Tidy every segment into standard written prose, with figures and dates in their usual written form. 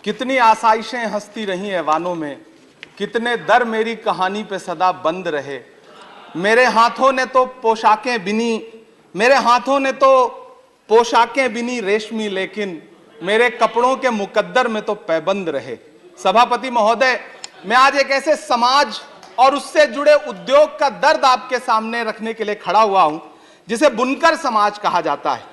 कितनी आसाइशें हंसती रही ऐवानों में, कितने दर मेरी कहानी पे सदा बंद रहे। मेरे हाथों ने तो पोशाकें बिनी, मेरे हाथों ने तो पोशाकें बिनी रेशमी, लेकिन मेरे कपड़ों के मुकद्दर में तो पैबंद रहे। सभापति महोदय, मैं आज एक ऐसे समाज और उससे जुड़े उद्योग का दर्द आपके सामने रखने के लिए खड़ा हुआ हूं जिसे बुनकर समाज कहा जाता है,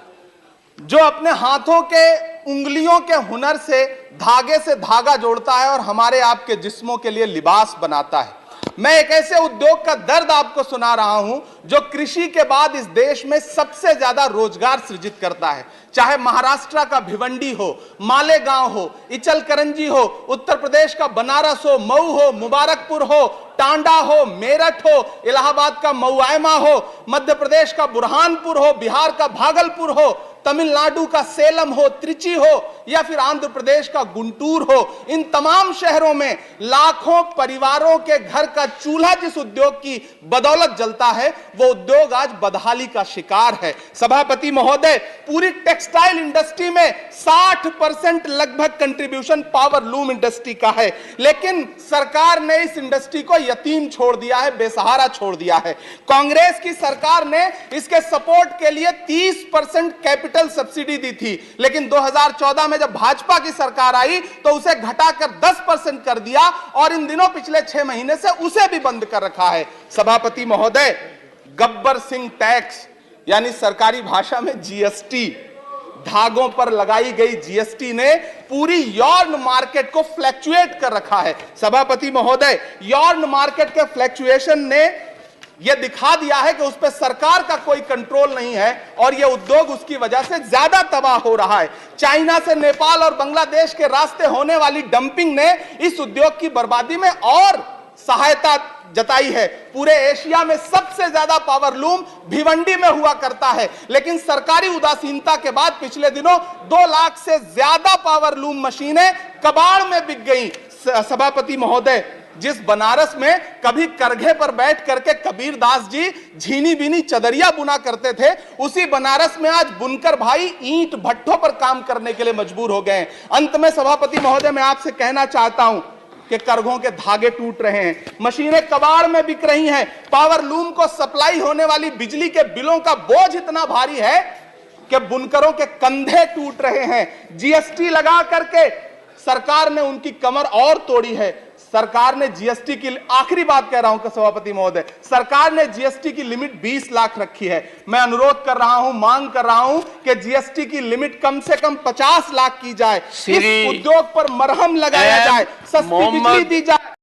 जो अपने हाथों के उंगलियों के हुनर से धागा जोड़ता है और हमारे आपके जिस्मों के लिए लिबास बनाता है। मैं एक ऐसे उद्योग का दर्द आपको सुना रहा हूं जो कृषि के बाद इस देश में सबसे ज्यादा रोजगार सृजित करता है। चाहे महाराष्ट्र का भिवंडी हो, मालेगांव हो, इचलकरंजी हो, उत्तर प्रदेश का बनारस हो, मऊ हो, मुबारकपुर हो, टांडा हो, मेरठ हो, इलाहाबाद का मऊआयमा हो, मध्य प्रदेश का बुरहानपुर हो, बिहार का भागलपुर हो, तमिलनाडु का सेलम हो, त्रिची हो, या फिर आंध्र प्रदेश का गुंटूर हो, इन तमाम शहरों में लाखों परिवारों के घर का चूल्हा जिस उद्योग की बदौलत जलता है, वो उद्योग आज बदहाली का शिकार है। सभापति महोदय, पूरी टेक्सटाइल इंडस्ट्री में 60% लगभग कंट्रीब्यूशन पावर लूम इंडस्ट्री का है, लेकिन सरकार ने इस इंडस्ट्री को यतीम छोड़ दिया है, बेसहारा छोड़ दिया है। कांग्रेस की सरकार ने इसके सपोर्ट के लिए 30% कैपिटल सब्सिडी दी थी, लेकिन 2014 में जब भाजपा की सरकार आई तो उसे घटाकर 10% कर दिया और इन दिनों पिछले 6 महीने से उसे भी बंद कर रखा है। सभापति महोदय, गब्बर सिंह टैक्स यानी सरकारी भाषा में जीएसटी, धागों पर लगाई गई जीएसटी ने पूरी यॉर्न मार्केट को फ्लैक्चुएट कर रखा है। सभापति महोदय, यॉर्न मार्केट के फ्लैक्चुएशन ने यह दिखा दिया है कि उस पर सरकार का कोई कंट्रोल नहीं है और यह उद्योग उसकी वजह से ज्यादा तबाह हो रहा है। चाइना से नेपाल और बांग्लादेश के रास्ते होने वाली डंपिंग ने इस उद्योग की बर्बादी में और सहायता जताई है। पूरे एशिया में सबसे ज्यादा पावर लूम भिवंडी में हुआ करता है, लेकिन सरकारी उदासीनता के बाद पिछले दिनों 2 लाख से ज्यादा पावर लूम मशीनें कबाड़ में बिक गई। सभापति महोदय, जिस बनारस में कभी करघे पर बैठ करके कबीर दास जी झीनी बीनी चदरिया बुना करते थे, उसी बनारस में आज बुनकर भाई ईंट भट्ठों पर काम करने के लिए मजबूर हो गए। अंत में सभापति महोदय, मैं आपसे कहना चाहता हूं कि करघों के धागे टूट रहे हैं, मशीनें कबाड़ में बिक रही हैं, पावर लूम को सप्लाई होने वाली बिजली के बिलों का बोझ इतना भारी है कि बुनकरों के कंधे टूट रहे हैं। जीएसटी लगा करके सरकार ने उनकी कमर और तोड़ी है। सरकार ने जीएसटी की, आखिरी बात कह रहा हूं सभापति महोदय, सरकार ने जीएसटी की लिमिट 20 लाख रखी है। मैं अनुरोध कर रहा हूं, मांग कर रहा हूं कि जीएसटी की लिमिट कम से कम 50 लाख की जाए, इस उद्योग पर मरहम लगाया जाए, सस्ती बिजली दी जाए।